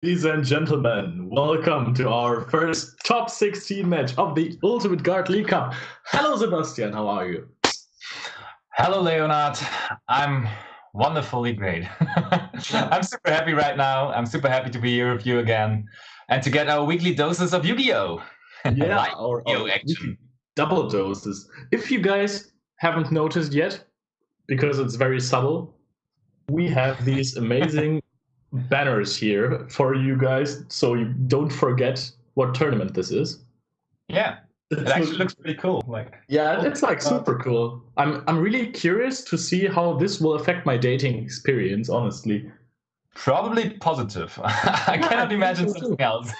Ladies and gentlemen, welcome to our first top 16 match of the Ultimate Guard League Cup. Hello, Sebastian, how are you? Hello, Leonard. I'm wonderfully great. I'm super happy right now. I'm super happy to be here with you again and to get our weekly doses of Yu-Gi-Oh! Yeah, Like our Yu-Gi-Oh! action. weekly double doses. If you guys haven't noticed yet, because it's very subtle, we have these amazing banners here for you guys, so you don't forget what tournament this is. Yeah, it actually looks pretty cool. Yeah, it's like super cool. I'm really curious to see how this will affect my dating experience, honestly. Probably positive. I cannot imagine something else.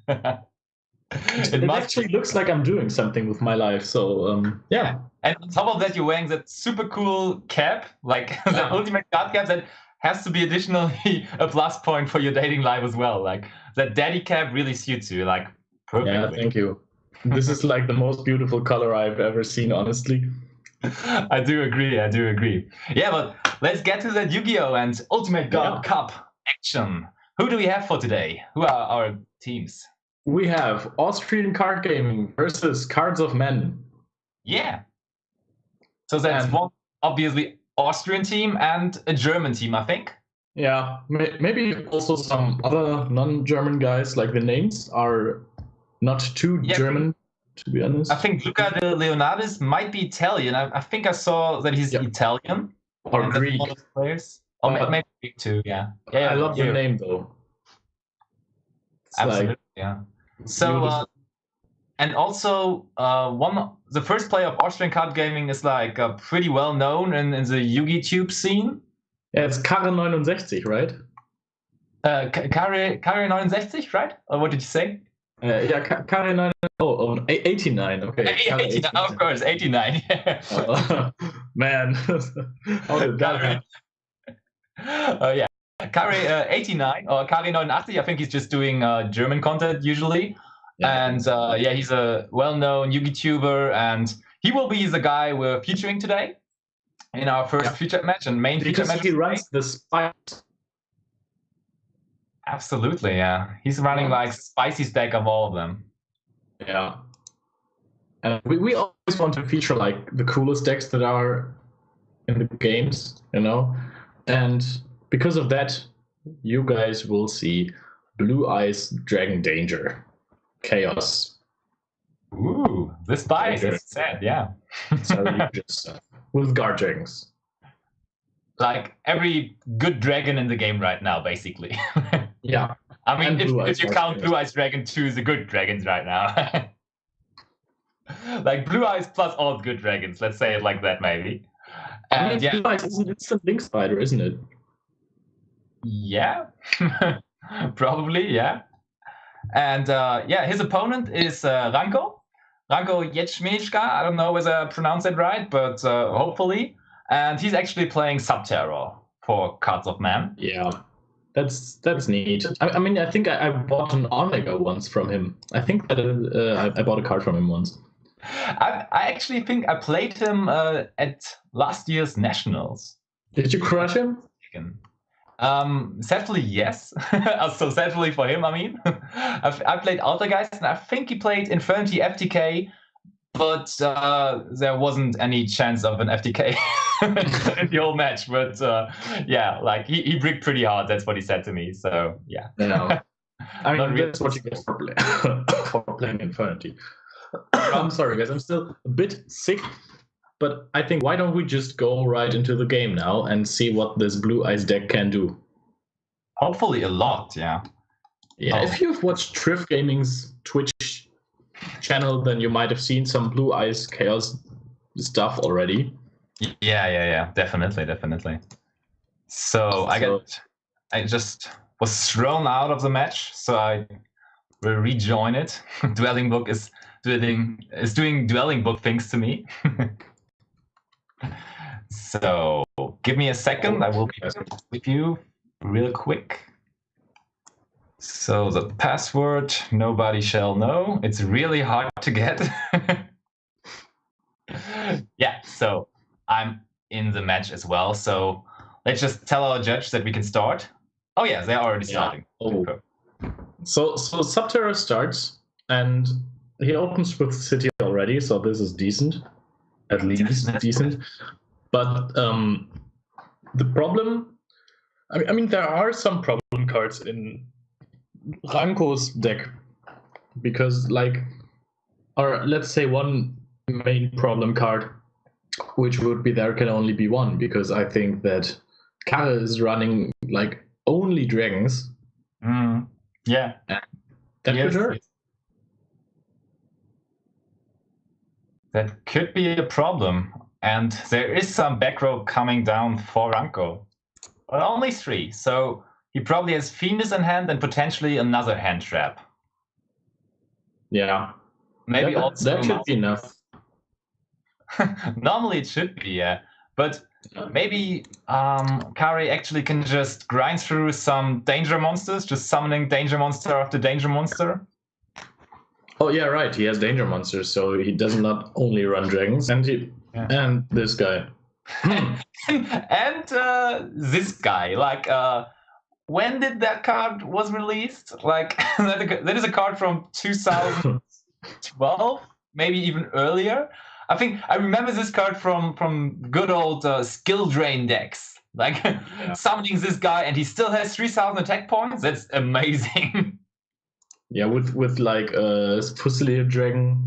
It actually looks like I'm doing something with my life, so yeah. And on top of that, you're wearing that super cool cap, like the ultimate card cap that has to be additionally a plus point for your dating life as well. Like that daddy cap really suits you, like perfectly. Yeah, thank you. This is like the most beautiful color I've ever seen, honestly. I do agree. Yeah, but let's get to that Yu-Gi-Oh! And Ultimate God Cup action. Who do we have for today? Who are our teams? We have Austrian Card Gaming versus Cards of Men. Yeah. So that's one obviously Austrian team and a German team, I think. Yeah, maybe also some other non-German guys. Like the names are not too German, to be honest. I think Luca de Leonardis might be Italian. I think I saw that he's Italian. Or Greek. One of the players. Or maybe Greek too, yeah. I love the name, though. It's absolutely, yeah. So, and also, the first player of Austrian Card Gaming is like pretty well known in the Yu-Gi-Tube scene. Yeah, it's Kare69, right? Kare69, right? Or what did you say? Yeah, Kare9. Oh, 89. Okay. 89, of course, 89. Man, how did that happen? Yeah. Kare 89 or Kare89, I think he's just doing German content usually. Yeah. And yeah, he's a well-known YouTuber, and he will be the guy we're featuring today in our first featured match and main featured match. He runs the Spice. Absolutely, yeah. He's running like spicy stack of all of them. Yeah. And we always want to feature like the coolest decks that are in the games, you know? And because of that, you guys will see Blue Eyes Dragon Danger. Chaos. Ooh, the spice is sad, yeah. So you just with guard dragons. Like every good dragon in the game right now, basically. Yeah. I mean, if you count Blue Eyes Dragon 2 the good dragons right now. Like Blue Eyes plus all good dragons, let's say it like that, maybe. And Blue Eyes is an instant link spider, isn't it? Yeah. Probably, yeah. And yeah, his opponent is Ranko Ječmečka. I don't know whether I pronounced it right, but hopefully. And he's actually playing Subterror for Cards of Man. Yeah, that's neat. I mean, I think I bought an Omega once from him. I think that I bought a card from him once. I actually think I played him at last year's Nationals. Did you crush him? Sadly, yes. So sadly for him, I mean. I played Altergeist, and I think he played Infernity FTK, but there wasn't any chance of an FTK in the whole match. But yeah, like he bricked pretty hard. That's what he said to me. So yeah. Yeah. I mean, that's what you get for playing Infernity. I'm sorry, guys. I'm still a bit sick. But I think, why don't we just go right into the game now and see what this Blue Eyes deck can do? Hopefully a lot, yeah. Yeah, if you've watched Triff Gaming's Twitch channel, then you might have seen some Blue Eyes Chaos stuff already. Yeah. Definitely. So I just was thrown out of the match, so I will rejoin it. Dwelling Book is doing Dwelling Book things to me. So give me a second. I will be with you real quick. So the password nobody shall know. It's really hard to get. Yeah, so I'm in the match as well. So let's just tell our judge that we can start. Oh yeah, they're already starting. Oh, So Subterra starts, and he opens with City already, so this is decent. At least decent. But the problem... I mean, there are some problem cards in Ranko's deck. Because, like... Or let's say one main problem card, which would be there can only be one, because I think that Kara is running, like, only dragons. Yeah. That could hurt. That could be a problem. And there is some back row coming down for Ranko. But only 3. So he probably has Fiendus in hand and potentially another hand trap. Yeah. Maybe also that should be enough. Normally it should be, yeah. But maybe Kari actually can just grind through some danger monsters, just summoning danger monster after danger monster. Oh yeah, right. He has danger monsters, so he does not only run dragons, and this guy. And this guy. Like, when did that card was released? Like, that is a card from 2012, maybe even earlier. I think I remember this card from good old skill drain decks. Like, summoning this guy, and he still has 3,000 attack points. That's amazing. Yeah, with like Fusilier Dragon,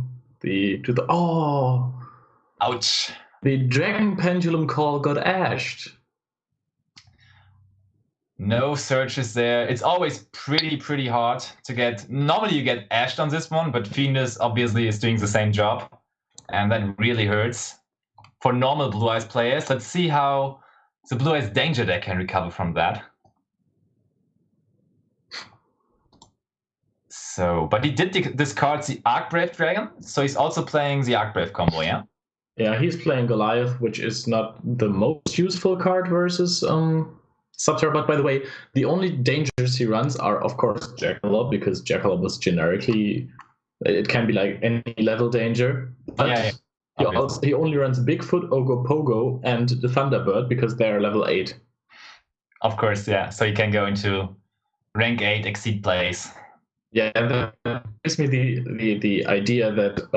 ouch. The Dragon Pendulum Call got ashed. No searches there. It's always pretty hard to get. Normally you get ashed on this one, but Fiendus obviously is doing the same job, and that really hurts for normal Blue Eyes players. Let's see how the Blue Eyes Danger deck can recover from that. So, but he did discard the Arcbrave Dragon, so he's also playing the Arcbrave combo, yeah? Yeah, he's playing Goliath, which is not the most useful card versus Subterra. But by the way, the only dangers he runs are, of course, Jackalope, because Jackalope is generically... It can be like any level danger. But he only runs Bigfoot, Ogopogo, and the Thunderbird, because they're level 8. Of course, yeah. So he can go into rank 8 exceed plays. Yeah, that gives me the idea that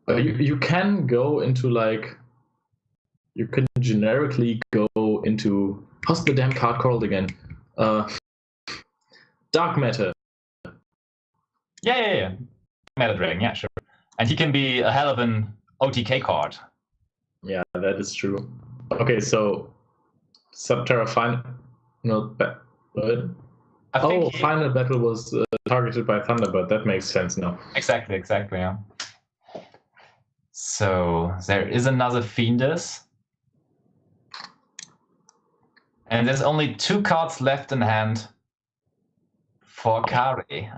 you can go into, like, you can generically go into, what's the damn card called again? Dark Matter. Yeah. Matter Dragon, yeah, sure. And he can be a hell of an OTK card. Yeah, that is true. Okay, so Subterra Final Final Battle was targeted by Thunderbird. That makes sense now. Exactly, yeah. So there is another Fiendus. And there's only 2 cards left in hand for Kari.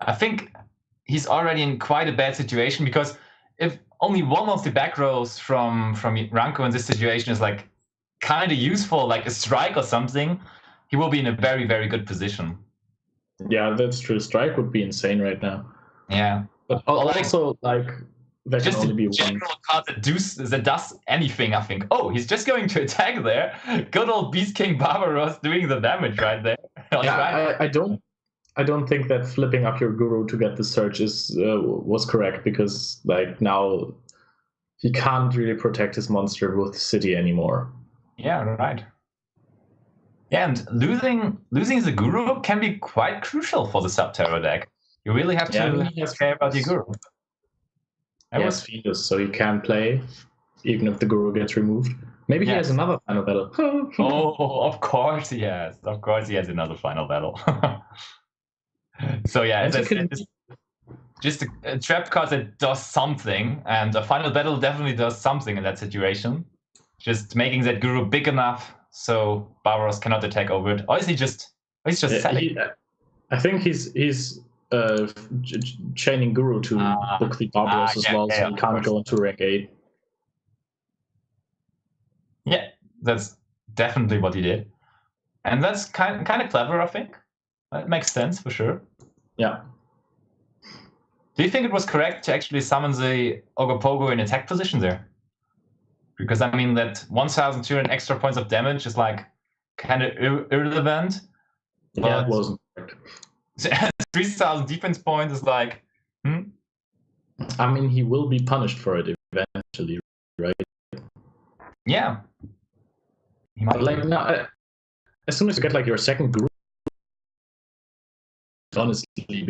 I think he's already in quite a bad situation, because if only one of the back rows from Ranko in this situation is like kind of useful, like a strike or something, he will be in a very good position. Yeah, that's true. Strike would be insane right now. Yeah. But also, like, there just can only be general card that does anything, I think. Oh, he's just going to attack there. Good old Beast King Barbaros doing the damage right there. Yeah, I don't think that flipping up your Guru to get the search was correct, because, like, now he can't really protect his monster with City anymore. Yeah, right. Yeah, and losing the Guru can be quite crucial for the Subterra deck. You really have to care about your Guru. He has Fiendus, so he can play, even if the Guru gets removed. Maybe he has another final battle. Oh, of course he has. Of course he has another final battle. So yeah, it's just a trap card that does something, and a final battle definitely does something in that situation. Just making that Guru big enough so Barbaros cannot attack over it. Or is he just selling? I think he's chaining Guru to book the Barbaros as well, so he can't go into rank 8. Yeah, that's definitely what he did. And that's kind of clever, I think. It makes sense for sure. Yeah. Do you think it was correct to actually summon the Ogopogo in attack position there? Because, I mean, that 1,200 extra points of damage is, like, kind of irrelevant. Yeah, it wasn't correct. 3,000 defense points is like, I mean, he will be punished for it eventually, right? Yeah. He might But like now, as soon as you get like your second guru, honestly,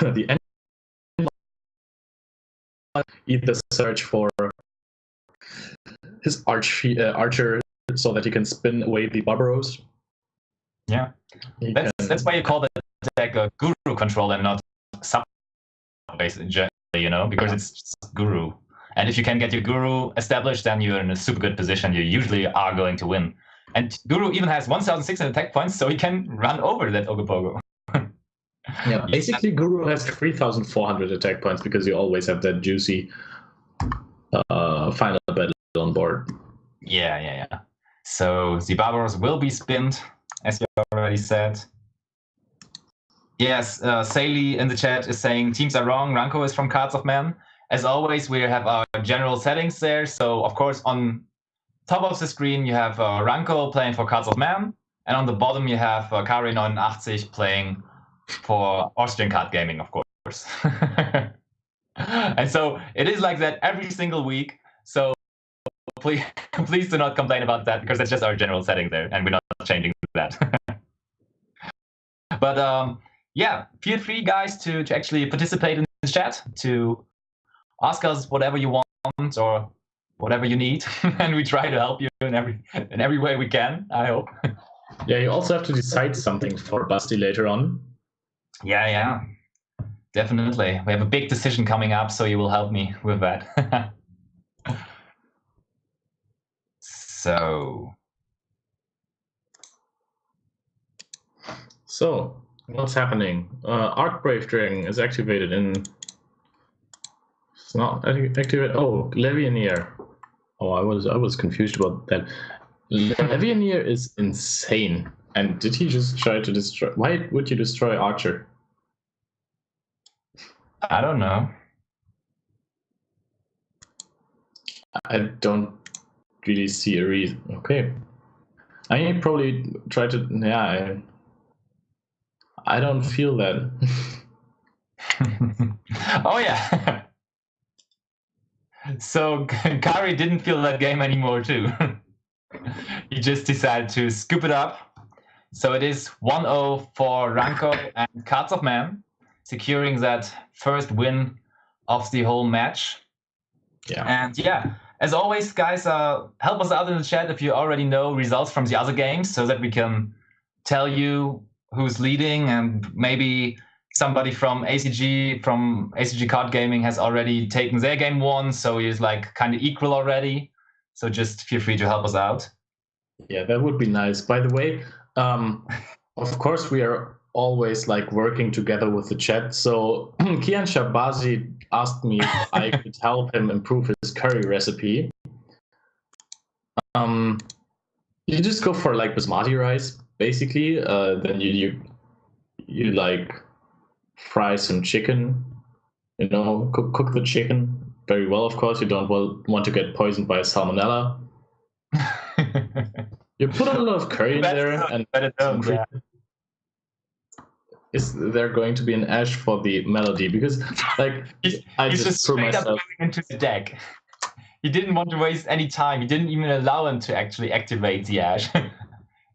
the end either search for his archer so that he can spin away the Barbaros. Yeah, that's why you call the deck a guru control and not sub base generally, you know, because it's just guru. And if you can get your guru established, then you're in a super good position. You usually are going to win. And guru even has 1,600 attack points, so he can run over that Ogopogo. Yeah, basically Guru has 3,400 attack points because you always have that juicy final battle on board. Yeah. So the Barbaros will be spinned, as you already said. Yes, Saley in the chat is saying teams are wrong. Ranko is from Cards of Man. As always, we have our general settings there. So of course, on top of the screen you have Ranko playing for Cards of Man, and on the bottom you have Kari 89 playing for Austrian card gaming, of course. And so it is like that every single week. So please do not complain about that, because that's just our general setting there, and we're not changing that. But yeah, feel free, guys, to actually participate in the chat, to ask us whatever you want or whatever you need, and we try to help you in every way we can, I hope. Yeah, you also have to decide something for Basti later on. Yeah, definitely. We have a big decision coming up, so you will help me with that. So, what's happening? Arcbrave Dragon is activated in... It's not activated... Oh, Levianeer. Oh, I was confused about that. Levianeer is insane. And did he just try to destroy... Why would you destroy Archer? I don't know. I don't really see a reason. Okay. I probably try to... Yeah, I don't feel that. Oh, yeah. So Kari didn't feel that game anymore, too. He just decided to scoop it up. So it is 1-0 for Ranko and Cards of Man, securing that first win of the whole match. Yeah. And yeah, as always, guys, help us out in the chat if you already know results from the other games, so that we can tell you who's leading, and maybe somebody from ACG Card Gaming has already taken their game 1, so he's like kind of equal already. So just feel free to help us out. Yeah, that would be nice. By the way, of course we are always like working together with the chat. So Kian Shabazi asked me if I could help him improve his curry recipe. You just go for like basmati rice, basically. Then you like fry some chicken. You know, cook the chicken very well. Of course, you don't want to get poisoned by salmonella. You put a lot of curry in there, and yeah. Is there going to be an ash for the melody? Because like he's just straight up going into the deck. He didn't want to waste any time. He didn't even allow him to actually activate the ash.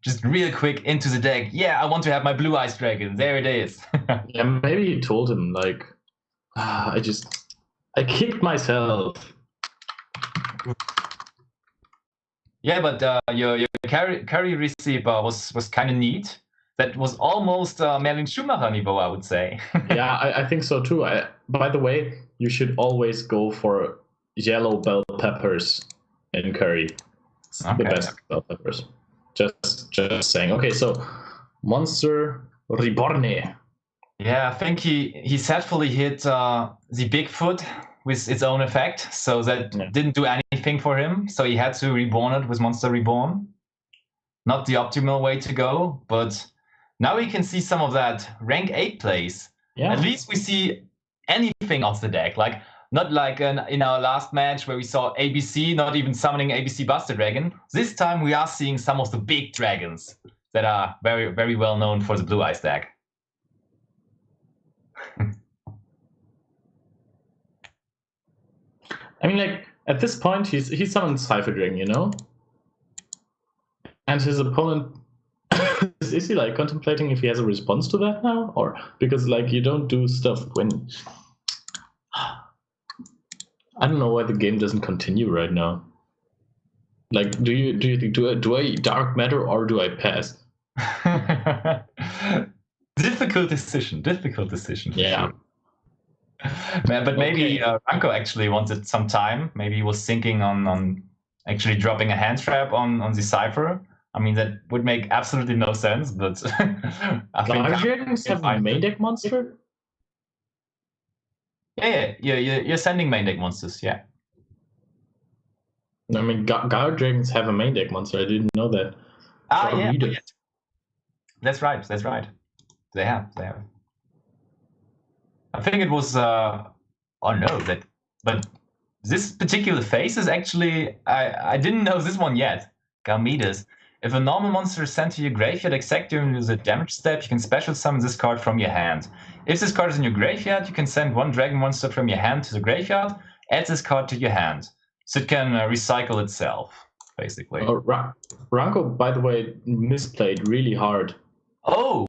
Just real quick into the deck. Yeah, I want to have my blue ice dragon. There it is. Yeah, maybe he told him like, I kicked myself. Yeah, but your carry receipt was kind of neat. That was almost Merlin Schumacher niveau, I would say. Yeah, I think so too. By the way, you should always go for yellow bell peppers in curry. It's the best bell peppers. Just saying. Okay, so Monster Reborn. Yeah, I think he sadly hit the Bigfoot with its own effect, so that didn't do anything for him. So he had to reborn it with Monster Reborn. Not the optimal way to go, but now we can see some of that rank 8 plays. Yeah. At least we see anything off the deck. Like, not like in our last match where we saw ABC not even summoning ABC Buster Dragon. This time we are seeing some of the big dragons. that are very, very well known for the Blue Eyes deck. I mean, like, at this point, he's summoned Cypher Dragon, you know? And his opponent, is he, like, contemplating if he has a response to that now? Or, because, like, you don't do stuff when... I don't know why the game doesn't continue right now. Like, do you think, do I Dark Matter or do I pass? Difficult decision. Yeah. But maybe Ranko actually wanted some time. Maybe he was thinking on actually dropping a hand trap on the Cypher. I mean, that would make absolutely no sense, but I think... Dragons have a main deck monster? Yeah, you're sending main deck monsters, yeah. I mean, Guard Dragons have a main deck monster. I didn't know that. Yeah. That's right. They have. I think it was but this particular phase is actually I didn't know this one yet. Garmides. If a normal monster is sent to your graveyard except during the damage step, you can special summon this card from your hand. If this card is in your graveyard, you can send one dragon monster from your hand to the graveyard, add this card to your hand. So it can recycle itself, basically. Ranko, by the way, misplayed really hard. Oh.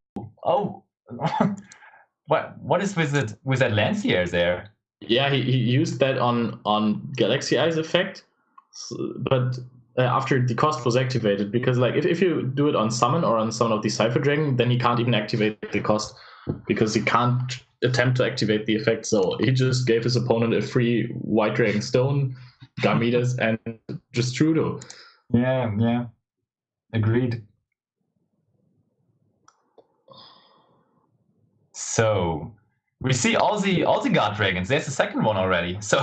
What is with that Lancier there? Yeah, he used that on Galaxy Eyes effect, but after the cost was activated, because like if you do it on summon or on summon of the Cypher Dragon, then he can't even activate the cost because he can't attempt to activate the effect. So he just gave his opponent a free White Dragon Stone, Garmides, and just Trudeau. Yeah, agreed. So we see all the God Dragons. There's the second one already. So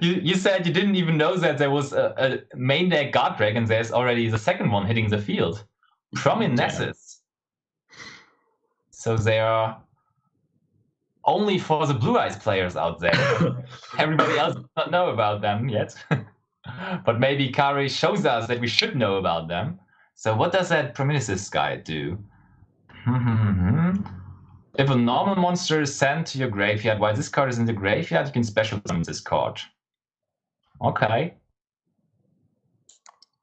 you said you didn't even know that there was a main deck God Dragon. There's already the second one hitting the field. Prominescence. So they are only for the Blue Eyes players out there. Everybody else does not know about them yet. But maybe Kari shows us that we should know about them. So what does that Prominescence guy do? If a normal monster is sent to your graveyard while this card is in the graveyard, you can special summon this card. Okay.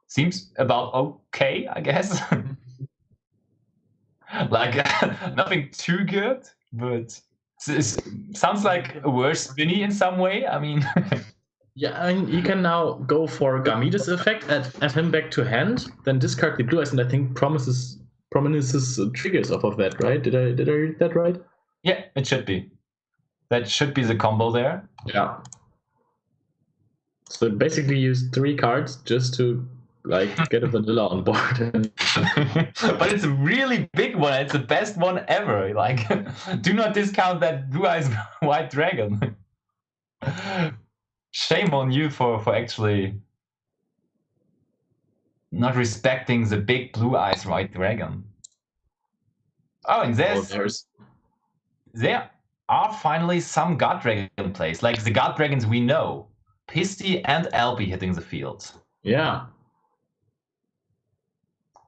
Seems about okay, I guess. Like, nothing too good, but it sounds like a worse spinny in some way. I mean... Yeah, I mean, you can now go for Garmides effect, add him back to hand, then discard the Blue Eyes, and I think Prominescence triggers off of that, right? Did I read that right? Yeah, it should be. That should be the combo there. Yeah. So basically use 3 cards just to like get a vanilla on board. But it's a really big one. It's the best one ever. Like, do not discount that Blue Eyes White Dragon. Shame on you for actually not respecting the big Blue Eyes White Dragon. Oh, and there are finally some God Dragon plays, like the God Dragons we know. Pisty and Albi hitting the field. Yeah.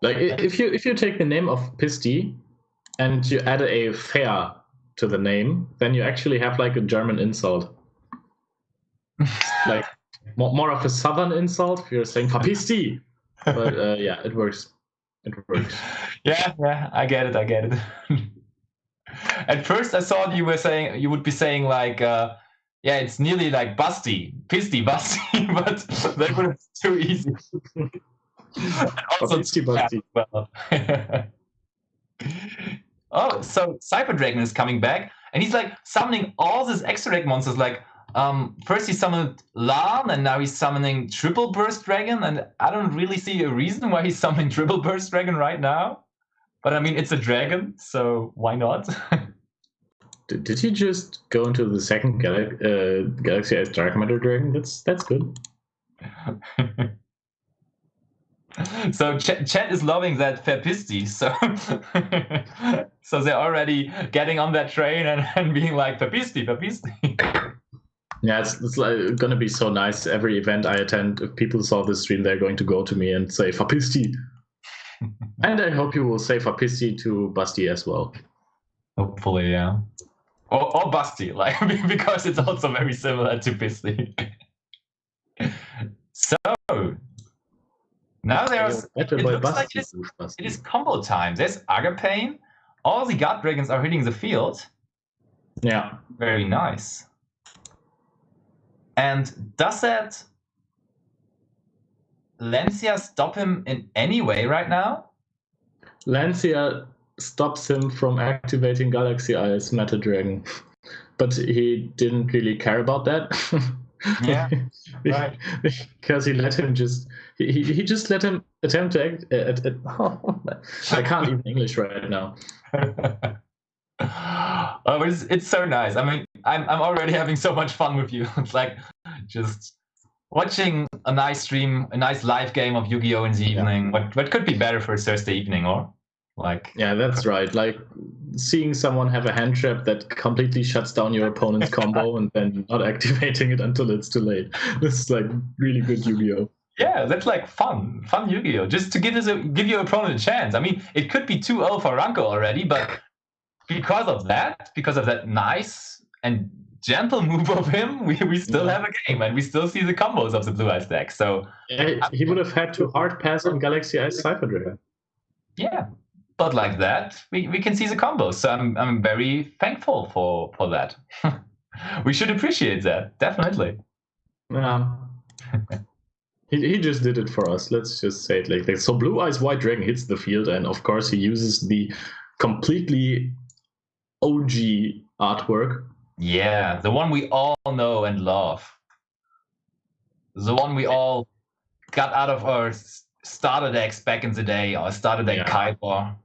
Like if you take the name of Pisty and you add a fair to the name, then you actually have like a German insult. Like more of a southern insult if you're saying Papisti. But yeah, it works. Yeah, I get it. At first I thought you would be saying like yeah, it's nearly like Pisty, but that would have been too easy. Also Pisty. Well. Oh, so Cypher Dragon is coming back, and he's like summoning all these extra deck monsters. Like first he summoned Lan, and now he's summoning Triple Burst Dragon, and I don't really see a reason why he's summoning Triple Burst Dragon right now. But I mean, it's a dragon, so why not? Did he just go into the second Galaxy Eyes Dark Matter Dragon? That's good. So Chat is loving that Papisti, so they're already getting on that train and being like Papisti. Yeah, it's like gonna be so nice. Every event I attend, if people saw this stream, they're going to go to me and say Papisti. And I hope you will save a PC to Basti as well. Hopefully, yeah. Or Basti, like because it's also very similar to Basti. So now there's. It looks like it is combo time. There's Agapane. All the God Dragons are hitting the field. Yeah. Very nice. And does that Lancia stop him in any way right now? Lancia stops him from activating Galaxy Eyes Meta Dragon, but he didn't really care about that. Yeah, right. Because he let him he just let him attempt to act. I can't even English right now. Oh, it's so nice. I mean, I'm already having so much fun with you. It's like just watching a nice stream, a nice live game of Yu-Gi-Oh in the evening. What could be better for a Thursday evening, or like? Yeah, that's right. Like seeing someone have a hand trap that completely shuts down your opponent's combo and then not activating it until it's too late. This is like really good Yu-Gi-Oh. Yeah, that's like fun Yu-Gi-Oh. Just to give your opponent a chance. I mean, it could be 2-0 for Ranko already, but because of that nice and gentle move of him, we still have a game and we still see the combos of the Blue Eyes deck. So he would have had to hard pass on Galaxy Eyes Cypher Dragon. Yeah, but like that, we can see the combos. So I'm very thankful for that. We should appreciate that, definitely. He just did it for us. Let's just say it like that. So Blue Eyes White Dragon hits the field, and of course he uses the completely OG artwork. Yeah, the one we all know and love. The one we all got out of our starter decks back in the day, or starter deck Kaiba.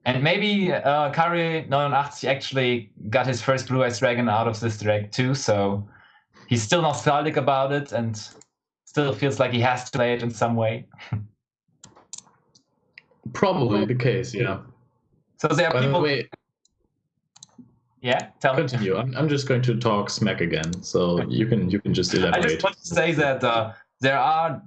And maybe Kari 89 actually got his first Blue Eyes Dragon out of this deck too, so he's still nostalgic about it and still feels like he has to play it in some way. Probably the case, yeah. So there are people. Yeah, tell me. Continue. I'm just going to talk smack again, so you can just elaborate. I just want to say that there are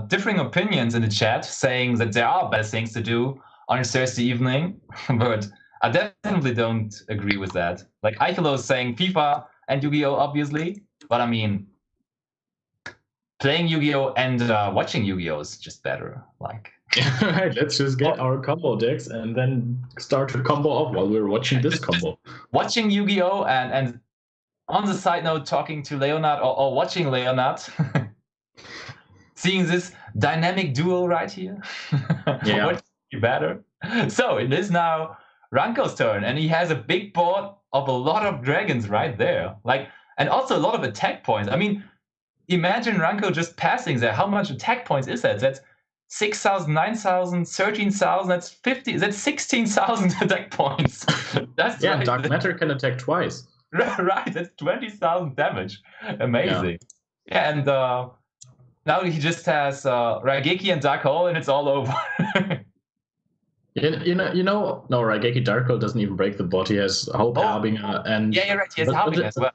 differing opinions in the chat saying that there are better things to do on a Thursday evening, but I definitely don't agree with that. Like Eichelo is saying FIFA and Yu-Gi-Oh, obviously, but I mean, playing Yu-Gi-Oh and watching Yu-Gi-Oh is just better. Like. Right, let's just get our combo decks and then start to combo off while we're watching this combo. Watching Yu-Gi-Oh and on the side note, talking to Leonard or watching Leonard, seeing this dynamic duo right here. Yeah. What could be better? So it is now Ranko's turn, and he has a big board of a lot of dragons right there. Like, and also a lot of attack points. I mean, imagine Ranko just passing there. How much attack points is that? That's 6,000, 9,000, 13,000, that's 50, that's 16,000 attack points. That's right. Dark Matter can attack twice. Right, that's 20,000 damage. Amazing. Yeah, and now he just has Raigeki and Dark Hole, and it's all over. No, Raigeki Dark Hole doesn't even break the board. He has Hope Harbinger and. Yeah, you're right. He has Harbinger as well.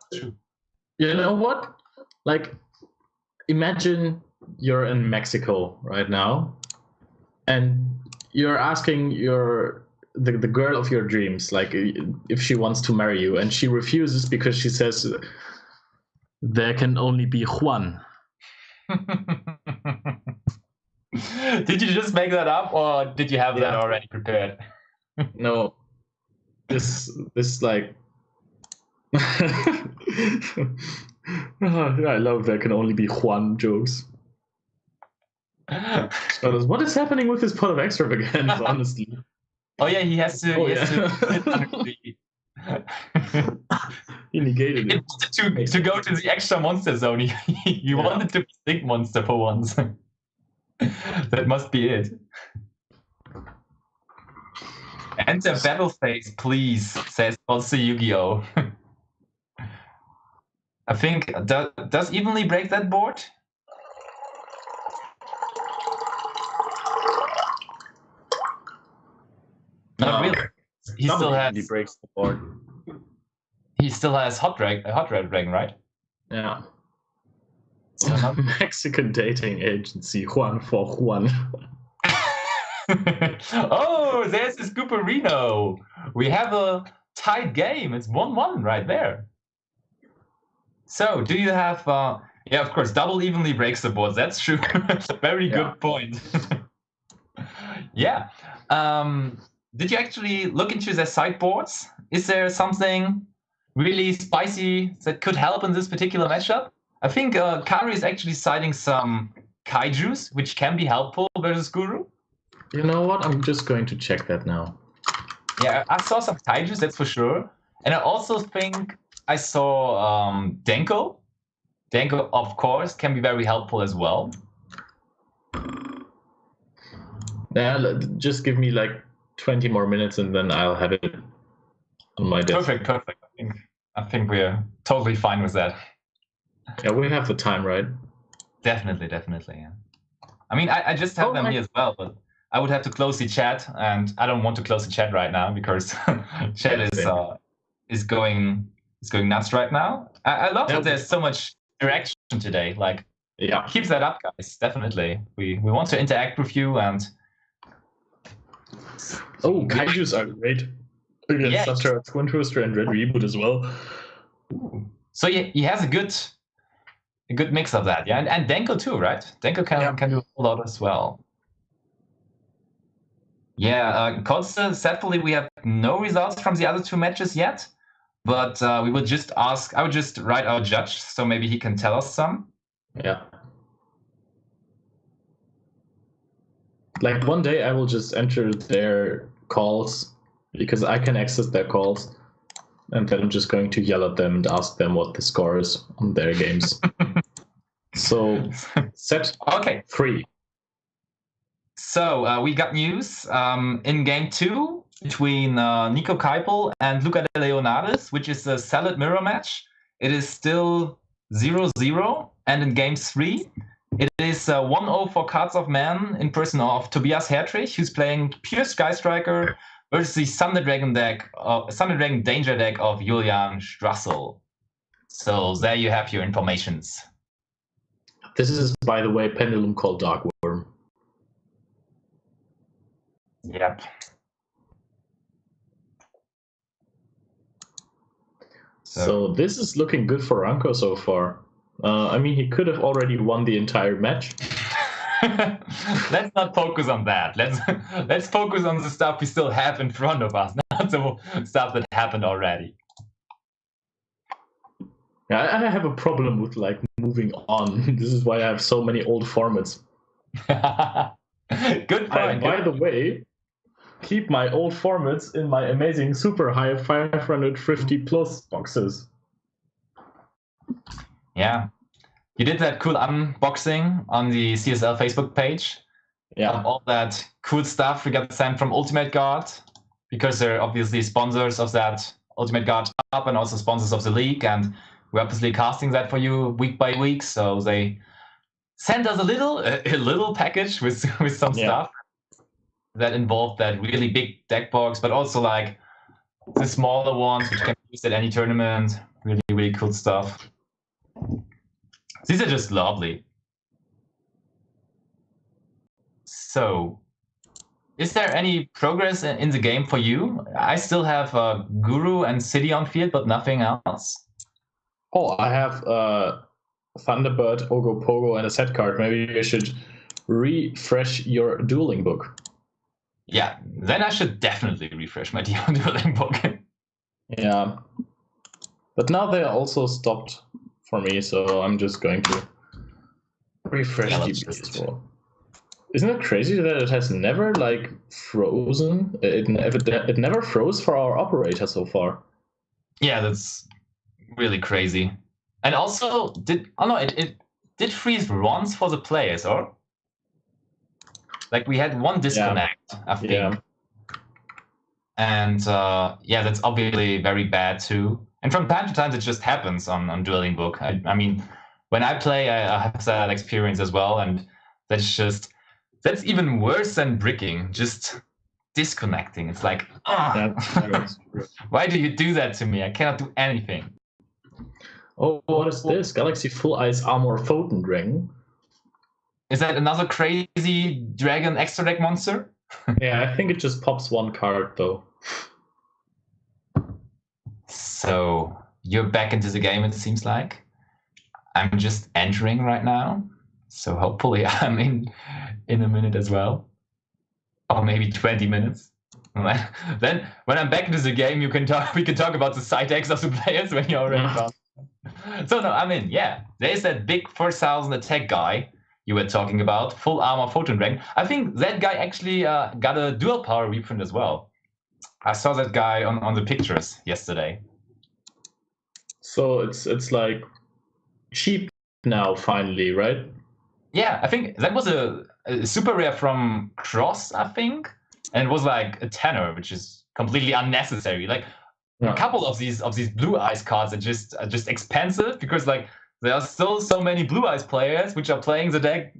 You know what? Like, imagine you're in Mexico right now, and you're asking the girl of your dreams, like, if she wants to marry you, and she refuses because she says there can only be Juan. Did you just make that up, or did you have that already prepared? No, this like. I love there can only be Juan jokes. What is happening with this pot of extravagance, honestly? Oh yeah, he has to. He negated it. To go to the extra monster zone. He wanted to be big monster for once. That must be it. Enter battle phase, please, says also Yu-Gi-Oh. I think does evenly break that board? Not really. He still has. He breaks the board. He still has hot red dragon, right? Yeah. Mexican dating agency Juan for Juan. Oh, there's this Gooperino. We have a tied game. It's 1-1 right there. So, do you have? Yeah, of course, double evenly breaks the boards. That's true. Very good point. Yeah. Did you actually look into their sideboards? Is there something really spicy that could help in this particular matchup? I think Kari is actually citing some kaijus, which can be helpful versus Guru. You know what? I'm just going to check that now. Yeah, I saw some kaijus, that's for sure. And I also think I saw Denko. Denko, of course, can be very helpful as well. Yeah, just give me like 20 more minutes and then I'll have it on my desk. Perfect. I think we're totally fine with that. Yeah, we have the time, right? Definitely, yeah. I mean, I just have them here as well, but I would have to close the chat, and I don't want to close the chat right now because chat is going nuts right now. I love that there's so much interaction today. Like, keep that up, guys. Definitely, we want to interact with you and. Oh, kaijus are great against Satra, Twin Twister, and Red Reboot as well. Ooh. So he has a good mix of that, yeah, and Denko too, right? Denko can do a lot as well. Yeah, Kotze, sadly we have no results from the other two matches yet, but we would just ask. I would just write our judge, so maybe he can tell us some. Yeah. Like one day I will just enter their calls because I can access their calls, and then I'm just going to yell at them and ask them what the score is on their games. So set 3. So we got news in game 2 between Nico Keipel and Luca de Leonardis, which is a salad mirror match. It is still 0-0, and in game 3 it is 1-0 for Cards of Man in person of Tobias Hertrich, who's playing pure Sky Striker versus the Thunder Dragon Danger deck of Julian Strassel. So there you have your informations. This is, by the way, Pendulum called Darkworm. Yep. So this is looking good for Ranko so far. I mean, he could have already won the entire match. Let's not focus on that. Let's focus on the stuff we still have in front of us, not the stuff that happened already. Yeah, I have a problem with like moving on. This is why I have so many old formats. Good point. By the way, keep my old formats in my amazing super high 550 plus boxes. Yeah, you did that cool unboxing on the CSL Facebook page. Yeah, of all that cool stuff we got sent from Ultimate Guard, because they're obviously sponsors of that Ultimate Guard Cup and also sponsors of the league, and we're obviously casting that for you week by week. So they sent us a little package with some stuff that involved that really big deck box, but also like the smaller ones which can be used at any tournament. Really cool stuff. These are just lovely. So, is there any progress in the game for you? I still have Guru and City on field, but nothing else. Oh, I have Thunderbird, Ogopogo, and a set card. Maybe you should refresh your dueling book. Yeah, then I should definitely refresh my dueling book. Yeah. But now they also stopped for me, so I'm just going to refresh DB as well. Isn't it crazy that it has never like frozen? It never froze for our operator so far. Yeah, that's really crazy. And also, it did freeze once for the players, or like we had one disconnect, I think. Yeah. And that's obviously very bad too. And from time to time, it just happens on Dueling Book. I mean, when I play, I have that experience as well, and that's even worse than bricking. Just disconnecting. It's like, why do you do that to me? I cannot do anything. Oh, what is this? Galaxy Full Ice Armor Photon Dragon. Is that another crazy dragon extra deck monster? Yeah, I think it just pops one card though. So you're back into the game, it seems like. I'm just entering right now. So hopefully I'm in a minute as well. Or maybe 20 minutes. Then when I'm back into the game, we can talk about the side decks of the players when you're already gone. So no, I mean, yeah, there's that big 4,000 attack guy you were talking about, full armor Photon Dragon. I think that guy actually got a dual power reprint as well. I saw that guy on the pictures yesterday. So it's like cheap now finally, right? Yeah, I think that was a super rare from Cross, I think, and it was like a tenor, which is completely unnecessary. Like a couple of these blue eyes cards are just expensive because like there are still so many blue eyes players which are playing the deck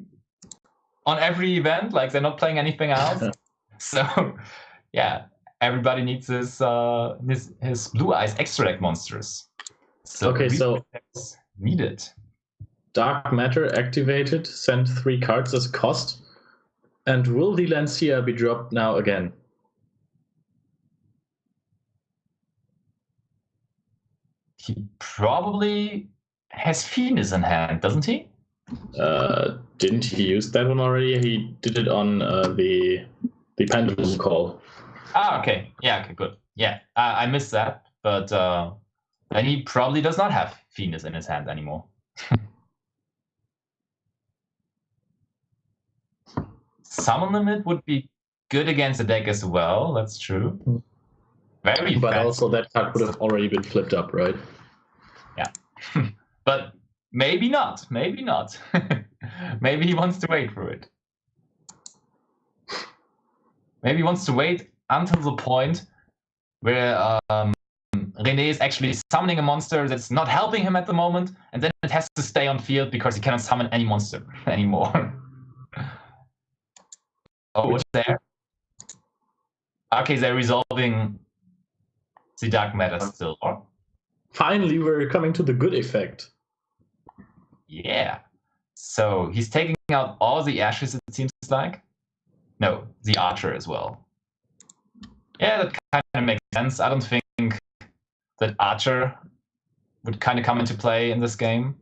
on every event. Like they're not playing anything else. So yeah, everybody needs his blue eyes extra deck monsters. So okay, so needed. Dark Matter activated, send 3 cards as cost. And will the Lancia be dropped now again? He probably has Phoenix in hand, doesn't he? Didn't he use that one already? He did it on the Pendulum Call. Ah, okay. Yeah, okay, good. Yeah, I missed that. But then he probably does not have Phoenix in his hand anymore. Summon Limit would be good against the deck as well. That's true. Very But fancy. also that card would have already been flipped up, right? Yeah. But maybe not. Maybe not. Maybe he wants to wait for it. Maybe he wants to wait until the point where René is actually summoning a monster that's not helping him at the moment, and then it has to stay on field because he cannot summon any monster anymore. Oh, what's there? Okay, they're resolving the dark matter still. Finally, we're coming to the good effect. Yeah. So he's taking out all the ashes, it seems like. No, the archer as well. Yeah, that kind of makes sense. I don't think that archer would kind of come into play in this game.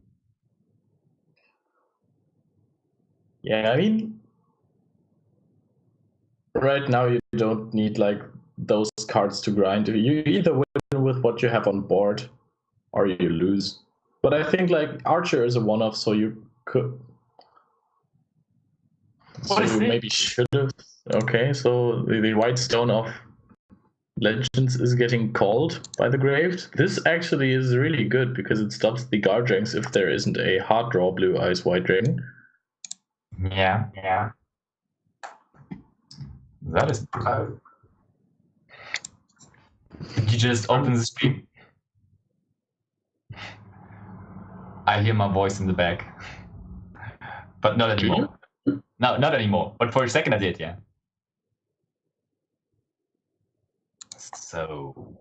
Yeah, I mean, right now you don't need like those cards to grind. You either win with what you have on board, or you lose. But I think like Archer is a one-off, so you could. So you maybe should have. Okay, so the White Stone of Legends is getting called by the Graved. This actually is really good because it stops the Garjanks if there isn't a hard draw Blue Eyes White Dragon. Yeah, yeah. That is. You just open the stream. I hear my voice in the back, but not anymore. No, not anymore. But for a second I did, yeah. So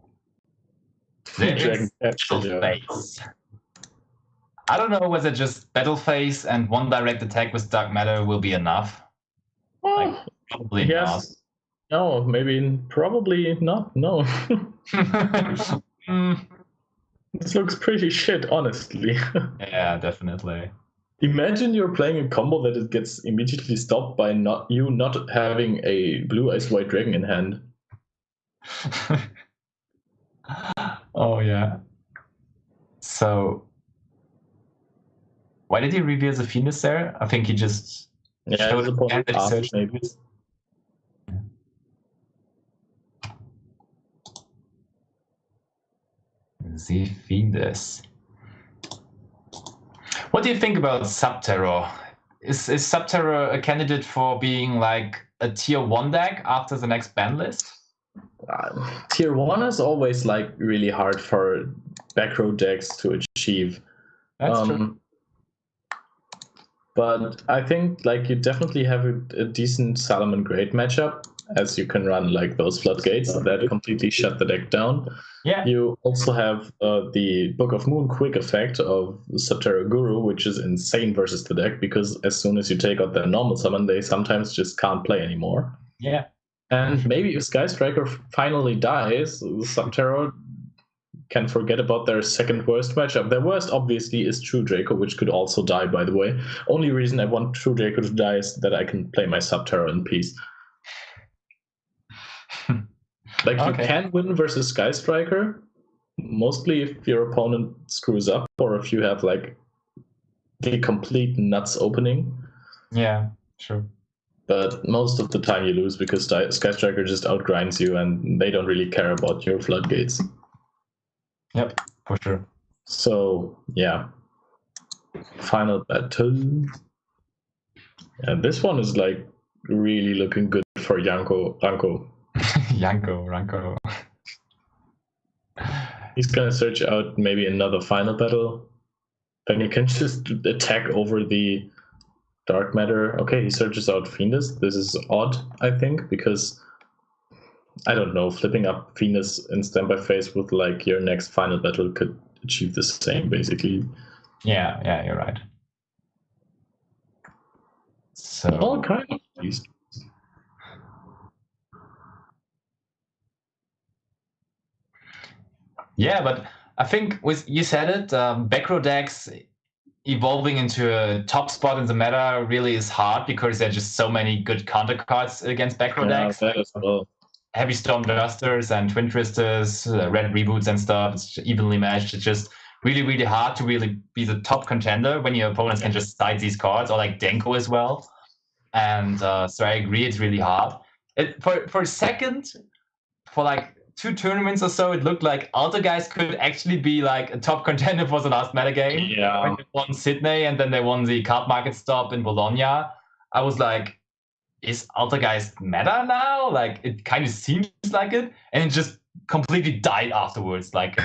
there is battle phase. I don't know whether just battle phase and one direct attack with dark matter will be enough. Like, probably not. No, maybe probably not. No. This looks pretty shit, honestly. Yeah, definitely. Imagine you're playing a combo that it gets immediately stopped by not having a Blue Eyes White Dragon in hand. Oh yeah. So why did he reveal the Phoenix there? I think he just showed it and that he searched maybe. The Phoenix. What do you think about Subterror? Is Subterror a candidate for being like a tier 1 deck after the next ban list? Tier 1 is always like really hard for back row decks to achieve. That's true. But I think like you definitely have a decent Salomon Great matchup, as you can run like those floodgates that completely shut the deck down. Yeah. You also have the Book of Moon quick effect of Subterra Guru, which is insane versus the deck because as soon as you take out their normal summon, they sometimes just can't play anymore. Yeah. And maybe if Sky Striker finally dies, Subterror can forget about their second worst matchup. Their worst, obviously, is True Draco, which could also die, by the way. Only reason I want True Draco to die is that I can play my Subterror in peace. Like, you can win versus Sky Striker, mostly if your opponent screws up or if you have, like, the complete nuts opening. Yeah, sure. But most of the time you lose because Sky Striker just outgrinds you and they don't really care about your floodgates. Yep, for sure. So, yeah. Final battle. And this one is like really looking good for Ranko. Ranko. He's gonna search out maybe another final battle. Then you can just attack over the dark matter. Okay, he searches out Fiendus. This is odd, I think, because I don't know, flipping up Fiendus in standby phase with like your next final battle could achieve the same, basically. Yeah, you're right. So all kind of these. Yeah, but I think you said it, back row decks evolving into a top spot in the meta really is hard because there are just so many good counter cards against back row decks. That as well. Heavy Storm Dusters and Twin Twisters, Red Reboots and stuff. It's evenly matched. It's just really, really hard to really be the top contender when your opponents can just side these cards, or like Denko as well. And so I agree, it's really hard. For a second, for like 2 tournaments or so, it looked like Altergeist could actually be like a top contender for the last metagame. Yeah. When they won Sydney and then they won the card market stop in Bologna. I was like, is Altergeist meta now? Like, it kind of seems like it. And it just completely died afterwards. Like,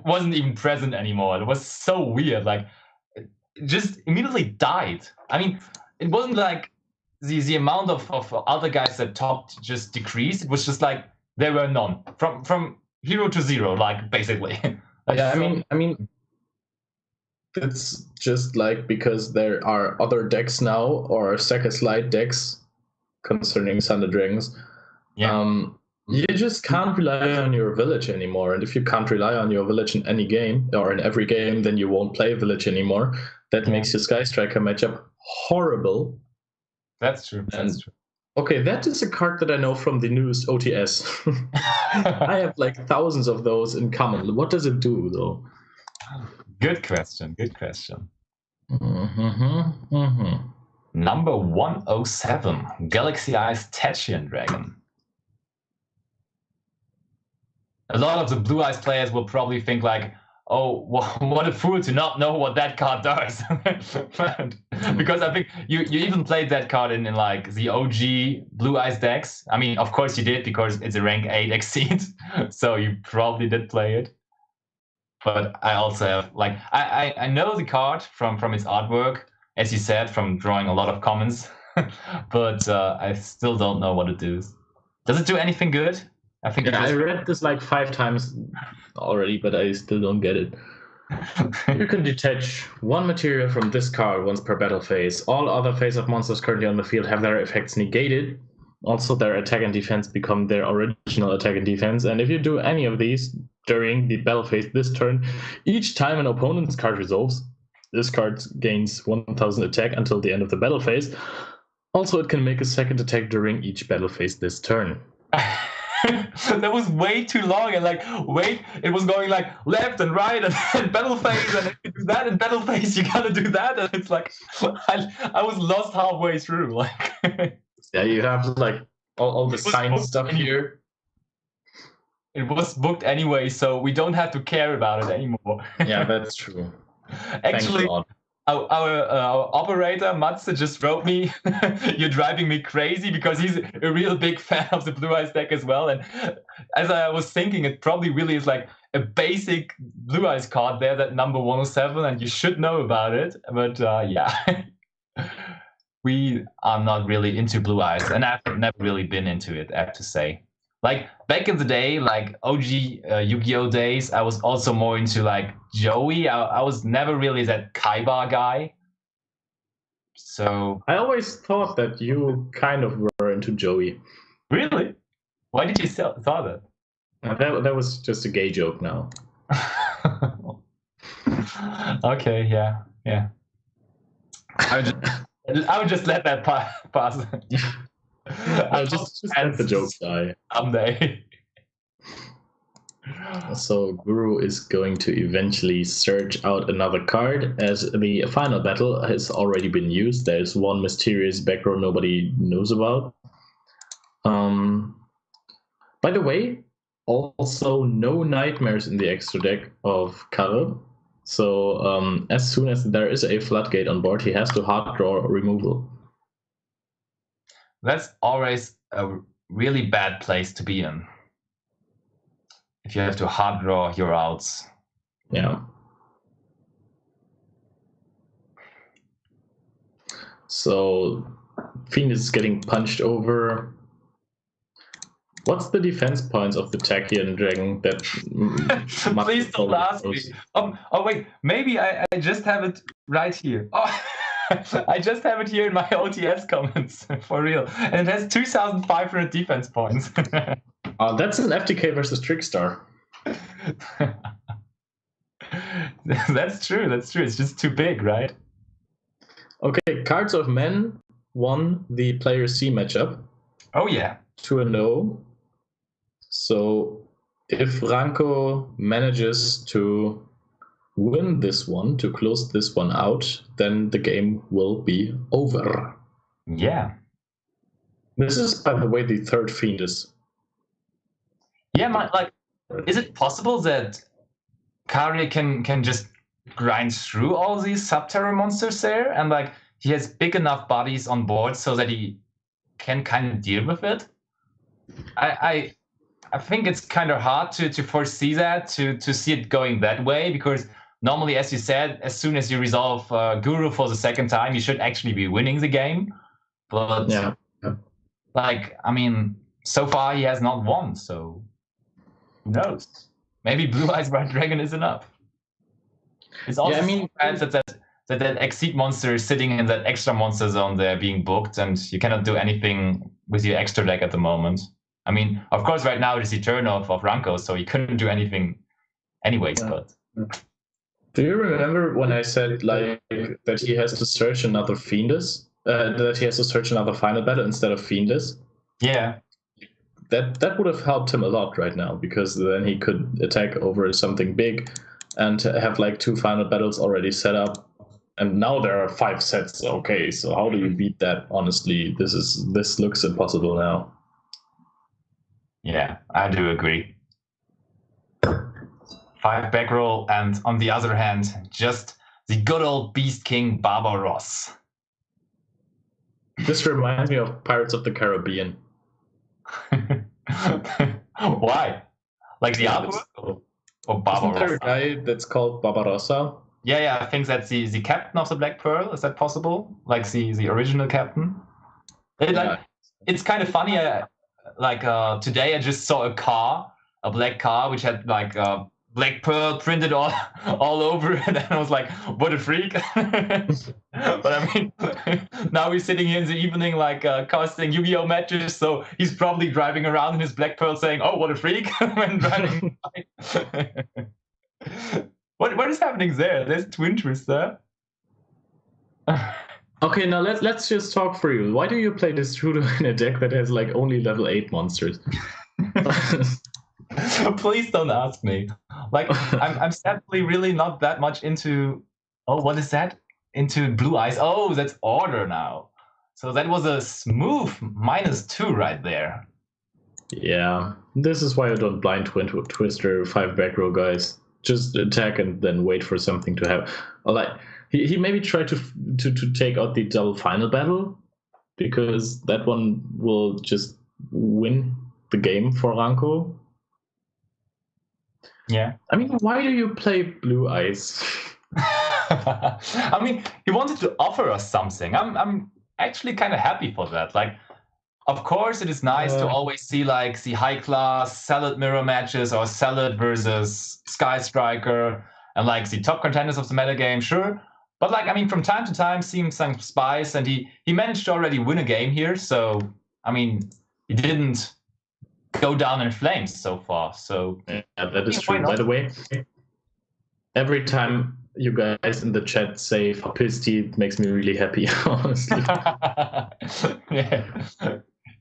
wasn't even present anymore. It was so weird. Like, it just immediately died. I mean, it wasn't like the amount of Altergeist that topped just decreased. It was just like, there were none from 0 to 0, like basically. Like, yeah, I mean, it's just like because there are other decks now or Second Slide decks concerning Thunder Dragons. Yeah. You just can't rely on your village anymore, and if you can't rely on your village in any game or in every game, then you won't play village anymore. That makes your Sky Striker matchup horrible. That's true. That's true. Okay, that is a card that I know from the newest OTS. I have like thousands of those in common. What does it do, though? Good question. Number 107, Galaxy Eyes Tetchian Dragon. A lot of the Blue Eyes players will probably think like, oh, what a fool to not know what that card does. Because I think you even played that card in like the OG Blue Eyes decks. I mean, of course you did because it's a rank 8 Exceed, so you probably did play it. But I also have, like, I know the card from its artwork, as you said, from drawing a lot of comments, but I still don't know what it does. Does it do anything good? I think I read this like 5 times already, but I still don't get it. You can detach 1 material from this card once per battle phase. All other face-up monsters currently on the field have their effects negated. Also, their attack and defense become their original attack and defense. And if you do any of these during the battle phase this turn, each time an opponent's card resolves, this card gains 1000 attack until the end of the battle phase. Also, it can make a second attack during each battle phase this turn. That was way too long, and like, wait, it was going like left and right and battle phase, and if you do that in battle phase, you gotta do that, and it's like, I was lost halfway through. Like, yeah, you have like all the science stuff here. It was booked anyway, so we don't have to care about it anymore. Yeah, that's true. Actually, our operator Matze just wrote me, "You're driving me crazy," because he's a real big fan of the Blue Eyes deck as well. And as I was thinking, it probably really is like a basic Blue Eyes card there, that number 107, and you should know about it. But yeah, we are not really into Blue Eyes, and I've never really been into it, I have to say. Like, back in the day, like OG Yu-Gi-Oh days, I was also more into like Joey. I was never really that Kaiba guy. So I always thought that you kind of were into Joey. Really? Why did you thought that? That was just a gay joke now. Okay, yeah, yeah. I would just let that pass. I'll just let the joke die. Someday. So Guru is going to eventually search out another card as the final battle has already been used. There's one mysterious back row nobody knows about. By the way, also no nightmares in the extra deck of Karel. So as soon as there is a floodgate on board, he has to hard draw removal. That's always a really bad place to be in. If you have to hard draw your outs. Yeah. So Fiend is getting punched over. What's the defense points of the Tachyon Dragon that Please don't ask me. Oh wait, maybe I just have it right here. Oh, I just have it here in my OTS comments, for real. And it has 2,500 defense points. That's an FTK versus Trickstar. That's true. It's just too big, right? Okay, Cards of Men won the Player C matchup. Oh yeah. 2-0. So if Ranko manages to win this one, to close this one out, then the game will be over. Yeah. This is, by the way, the third Fiendus. Yeah, is it possible that Kari can just grind through all these Subterror monsters there, and like he has big enough bodies on board so that he can kind of deal with it? I think it's kind of hard to foresee that, to see it going that way, because normally, as you said, as soon as you resolve Guru for the second time, you should actually be winning the game. But yeah. like, I mean, so far he has not won, so who knows? Maybe Blue Eyes White Dragon is enough. It's also bad that Exceed monster is sitting in that extra monster zone there being booked, and you cannot do anything with your extra deck at the moment. I mean, of course, right now it is the turn of Ranko, so he couldn't do anything anyways, but... Do you remember when I said like that he has to search another Fiendus? That he has to search another final battle instead of Fiendus? Yeah. That would have helped him a lot right now, because then he could attack over something big and have like 2 final battles already set up. And now there are 5 sets. Okay, so how do you beat that? Honestly, this looks impossible now. Yeah, I do agree. 5 back roll, and on the other hand, just the good old Beast King Barbaros. This reminds me of Pirates of the Caribbean. Why? Like the artwork? Or Barbarossa? Isn't there a guy that's called Barbarossa? Yeah, I think that's the captain of the Black Pearl. Is that possible? Like the original captain? It's kind of funny. Today I just saw a black car, which had like Black Pearl printed all over it, and I was like, what a freak. But I mean, now he's sitting here in the evening like casting Yu-Gi-Oh matches, so he's probably driving around in his Black Pearl saying, oh, what a freak, when driving by. What is happening there? There's Twin Twister. Okay, now let's just talk for you. Why do you play this Trudeau in a deck that has like only level 8 monsters? Please don't ask me. Like, I'm sadly really not that much into... Oh, what is that? Into Blue Eyes. Oh, that's Order now. So that was a smooth -2 right there. Yeah, this is why I don't blind Twister 5 back row guys. Just attack and then wait for something to happen. Like he maybe tried to take out the double final battle, because that one will just win the game for Ranko. Yeah. I mean, why do you play Blue Eyes? I mean, he wanted to offer us something. I'm actually kind of happy for that. Like, of course, it is nice to always see like the high class Salad mirror matches, or Salad versus Sky Striker, and like the top contenders of the metagame, sure. But like, I mean, from time to time, seeing some spice, and he managed to already win a game here. So, I mean, he didn't go down in flames so far. So Yeah, that is why true. not? By the way, every time you guys in the chat say Fapisti, it makes me really happy, honestly. Yeah.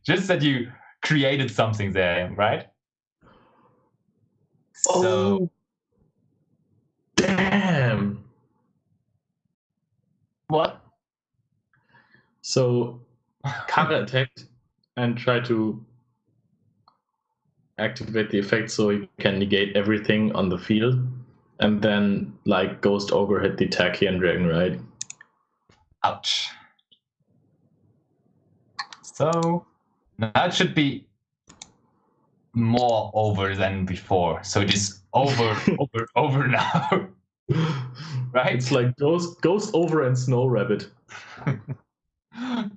Just that you created something there, right? So Oh, damn. what? So, Kara attacked and tried to activate the effect so he can negate everything on the field. And then, like, Ghost Ogre hit the Tachyon Dragon, right? Ouch. So now it should be more over than before. So it is over, over now. Right? It's like Ghost Ogre and Snow Rabbit.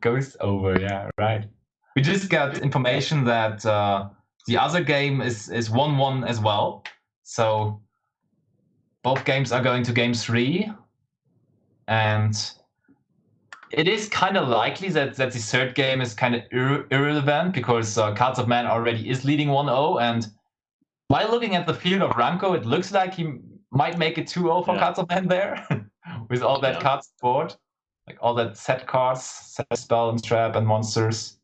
Goes over, yeah, right. We just got information that the other game is 1-1 as well. So both games are going to game 3. And it is kind of likely that the third game is kind of irrelevant because Cards of Man already is leading 1-0. And by looking at the field of Ranko, it looks like he might make it 2-0 for Cards of Man there with all that cards board. Like all that set cards, set spell and trap and monsters.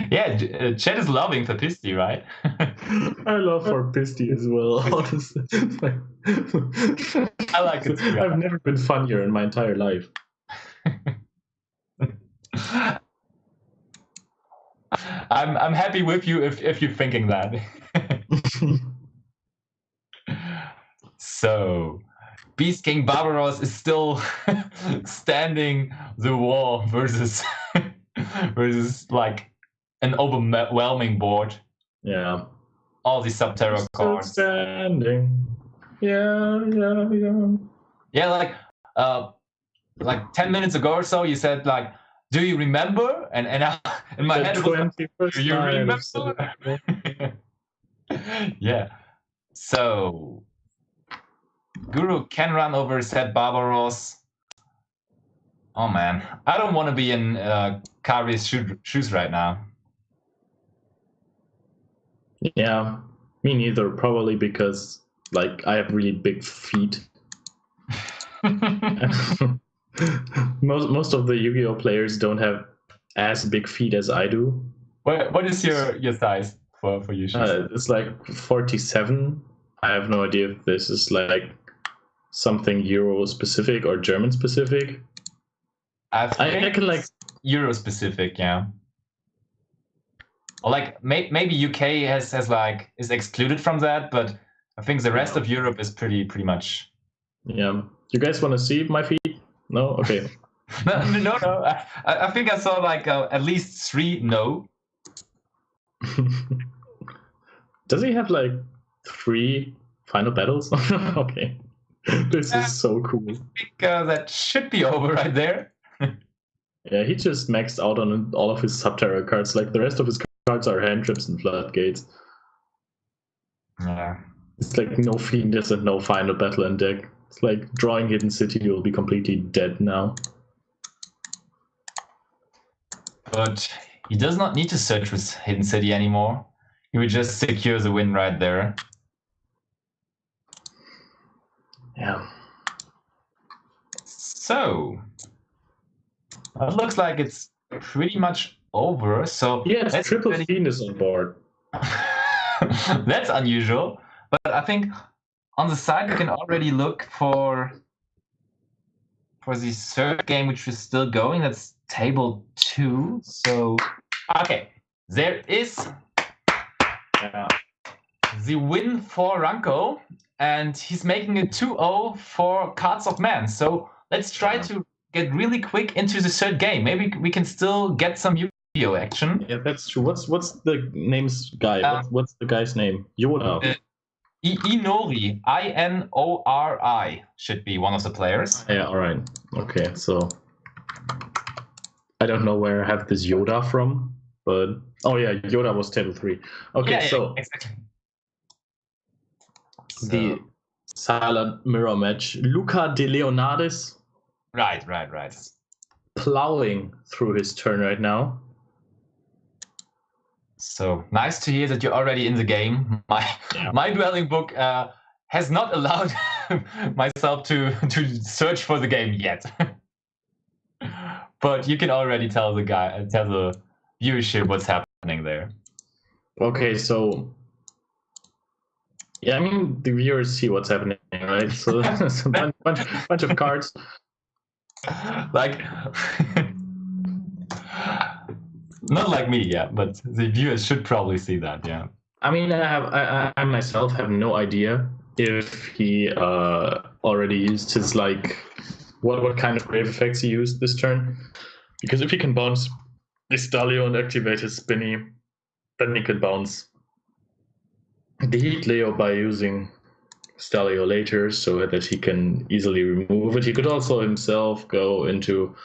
Yeah, Chet is loving Fapisti, right? I love Fapisti as well, honestly. I like it too. I've never been funnier in my entire life. I'm happy with you if you're thinking that. So, Beast King Barbaros is still standing the wall versus like an overwhelming board. Yeah. All these Subterra cards. Standing. Yeah. Yeah, like 10 minutes ago or so, you said like, "Do you remember?" And in my head, it was like, "Do you remember?" Yeah. So Guru can run over said Barbaros. Oh man, I don't want to be in Kari's shoes right now. Yeah, me neither. Probably because like I have really big feet. most of the Yu-Gi-Oh players don't have as big feet as I do. What is your size for your shoes? It's like 47. I have no idea if this is like something Euro specific or German specific. I can like Euro specific, yeah. Or like maybe UK has like is excluded from that, but I think the rest of Europe is pretty much. Yeah. You guys want to see my feet? No? Okay. No. I think I saw like at least 3 no. Does he have like 3 final battles? Okay. This is so cool. I think that should be over right there. Yeah, he just maxed out on all of his Subterra cards. Like the rest of his cards are hand trips and floodgates. Yeah. It's like no Fiendus and no final battle in deck. It's like drawing Hidden City, you'll be completely dead now. But he does not need to search with Hidden City anymore. He would just secure the win right there. Yeah. So it looks like it's pretty much over. So yeah, it's triple Fiendus on board. That's unusual. But I think on the side we can already look for the third game, which is still going. That's table 2. So okay, there is the win for Ranko, and he's making it 2-0 for Cards of Man. So let's try to get really quick into the third game. Maybe we can still get some Yu-Gi-Oh action. Yeah, that's true. What's the name's guy? What's the guy's name? Yoda. Inori, Inori should be one of the players. Yeah, all right. Okay, so I don't know where I have this Yoda from, but oh yeah, Yoda was table 3. Okay, yeah, so exactly. The silent mirror match. Luca de Leonardis. Right. plowing through his turn right now. So nice to hear that you're already in the game. My dwelling book has not allowed myself to search for the game yet. But you can already tell the viewership what's happening there. Okay, so yeah, I mean the viewers see what's happening, right? So there's a bunch of cards. Like not like me, yeah, but the viewers should probably see that, yeah. I mean, I myself have no idea if he already used his what kind of grave effects he used this turn, because if he can bounce the Stalio and activate his Spinny, then he can bounce the Heat Leo by using Stalio later, so that he can easily remove it. He could also himself go into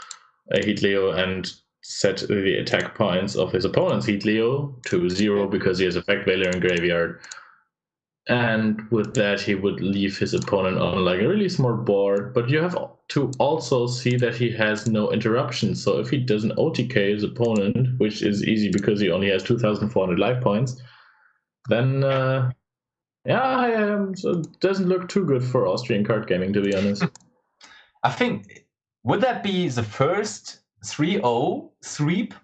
a Heat Leo and set the attack points of his opponent's Heat Leo to 0 because he has Effect Veiler in graveyard. And with that, he would leave his opponent on like a really smart board. But you have to also see that he has no interruptions. So if he doesn't OTK his opponent, which is easy because he only has 2,400 life points, then so it doesn't look too good for Austrian card gaming, to be honest. I think, would that be the first 3-0 sweep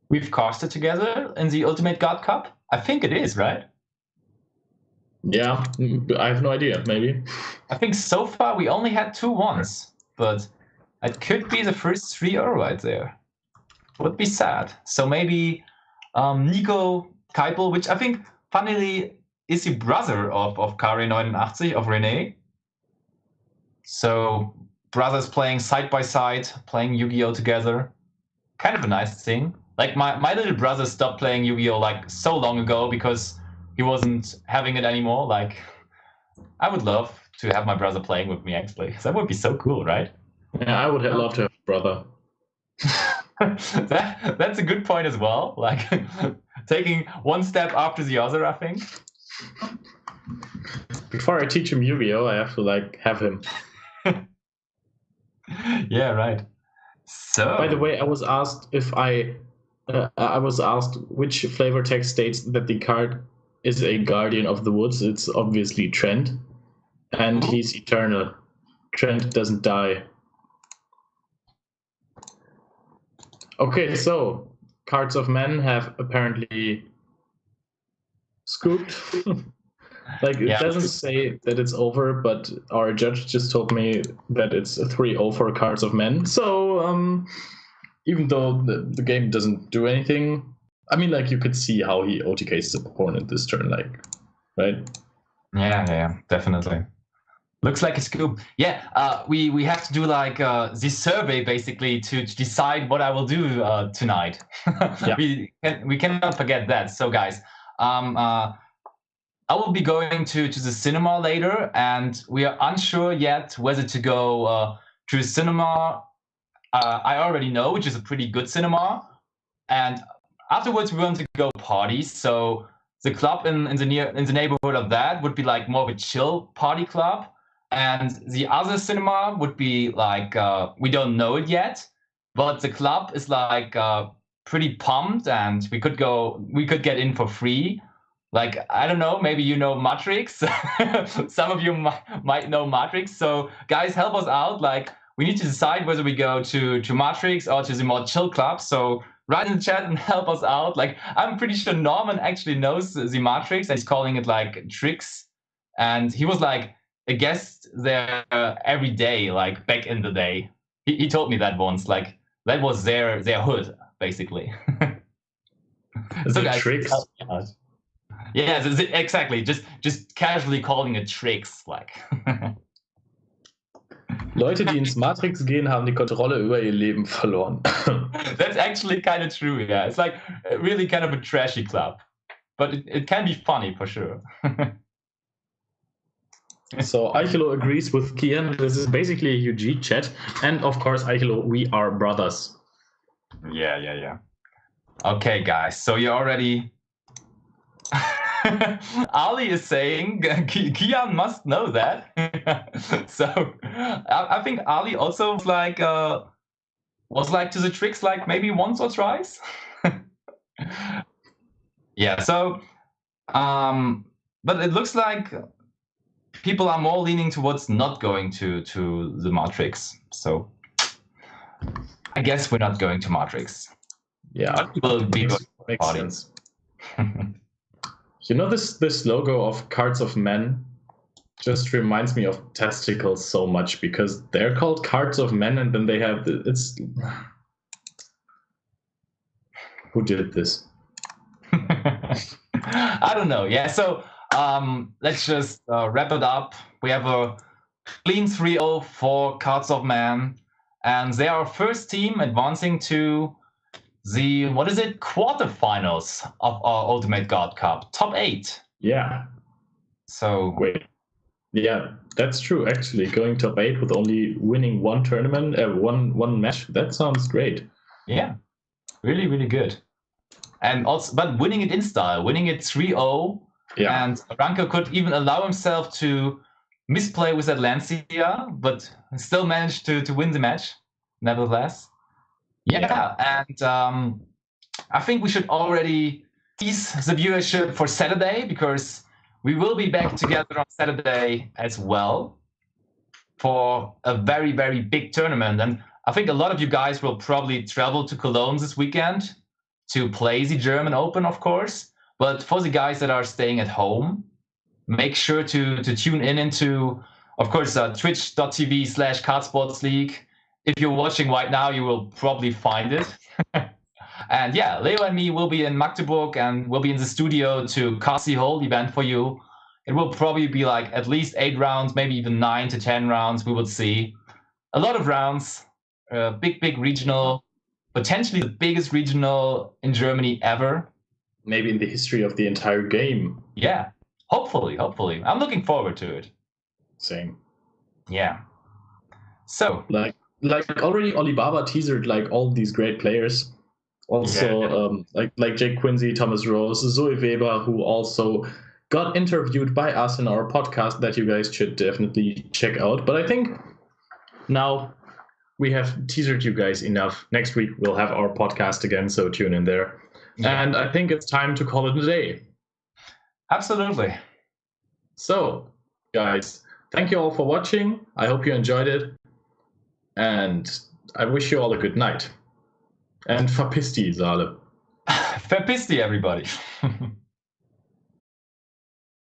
we've casted together in the Ultimate God Cup? I think it is, right? Yeah, I have no idea, maybe. I think so far we only had 2 ones, but it could be the first 3-0 right there. Would be sad. So maybe Nico Keipel, which I think, funnily, is the brother of Kari89, of René. So brothers playing side by side, playing Yu-Gi-Oh together. Kind of a nice thing. Like my little brother stopped playing Yu-Gi-Oh like so long ago because he wasn't having it anymore. Like, I would love to have my brother playing with me, actually. That would be so cool, right? Yeah, I would love to have a brother. That's a good point as well. Like, taking one step after the other, I think. Before I teach him Yu-Gi-Oh, I have to have him. Yeah, right. So, by the way, I was asked which flavor text states that the card is a guardian of the woods. It's obviously Trent, and he's eternal. Trent doesn't die. Okay, so Cards of Men have apparently scooped. It doesn't say that it's over, but our judge just told me that it's a 3-0 for Cards of Men. So even though the game doesn't do anything, I mean, you could see how he OTKs his opponent this turn, right? Yeah, definitely. Looks like a scoop. Yeah, we have to do this survey basically to decide what I will do tonight. Yeah. We cannot forget that. So guys, I will be going to the cinema later, and we are unsure yet whether to go to a cinema I already know, which is a pretty good cinema. And afterwards, we want to go parties. So the club in the neighborhood of that would be more of a chill party club. And the other cinema would be we don't know it yet, but the club is pretty pumped, and we could get in for free. I don't know, maybe you know Matrix. Some of you might know Matrix. So guys, help us out. We need to decide whether we go to Matrix or to the more chill club. So write in the chat and help us out. I'm pretty sure Norman actually knows the Matrix, and he's calling it Tricks. And he was a guest there every day, back in the day. He told me that once. That was their hood, basically. So guys, Tricks. Yeah, exactly. Just casually calling it Tricks, Leute, die ins Matrix gehen, haben die Kontrolle über ihr Leben verloren. That's actually kind of true, yeah. It's really kind of a trashy club. But it can be funny, for sure. So Eichelo agrees with Kian. This is basically a UG chat. And of course, Eichelo, we are brothers. Yeah. Okay, guys. So you're already... Ali is saying Kian must know that. So I think Ali also was was like to the tricks like maybe once or twice. Yeah, so but it looks like people are more leaning towards not going to the Matrix. So I guess we're not going to Matrix. Yeah, But we will be going to the makes party. sense. You know, this logo of Cards of Men just reminds me of testicles so much, because they're called Cards of Men, and then they have it's. Who did this? I don't know. Yeah, so let's just wrap it up. We have a clean 3-0 for Cards of Man, and they are our first team advancing to the, what is it, quarterfinals of our Ultimate God Cup, top 8. Yeah. So Wait. Yeah, that's true. Actually, going top 8 with only winning one tournament, one match, that sounds great. yeah, really, really good. And also, but winning it in style, winning it 3-0. Yeah. And Ranko could even allow himself to misplay with that Lancia, but still managed to win the match, nevertheless. Yeah. And I think we should already tease the viewership for Saturday, because we will be back together on Saturday as well for a very, very big tournament. And I think a lot of you guys will probably travel to Cologne this weekend to play the German Open, of course. But for the guys that are staying at home, make sure to tune in into, of course, twitch.tv/cardsportsleague. If you're watching right now, you will probably find it. And yeah, Leo and me will be in Magdeburg, and we'll be in the studio to cast the whole event for you. It will probably be like at least 8 rounds, maybe even 9 to 10 rounds. We will see a lot of rounds, big regional, potentially the biggest regional in Germany ever. Maybe in the history of the entire game. Yeah, hopefully. I'm looking forward to it. Same. Yeah. So like already Alibaba teasered like all these great players. Also, like Jake Quincy, Thomas Rose, Zoe Weber, who also got interviewed by us in our podcast that you guys should definitely check out. But I think now we have teasered you guys enough. Next week we'll have our podcast again, so tune in there. Yeah. And I think it's time to call it a day. Absolutely. So, guys, thank you all for watching. I hope you enjoyed it. And I wish you all a good night. And verpiss die, Saale. Verpiss die, everybody.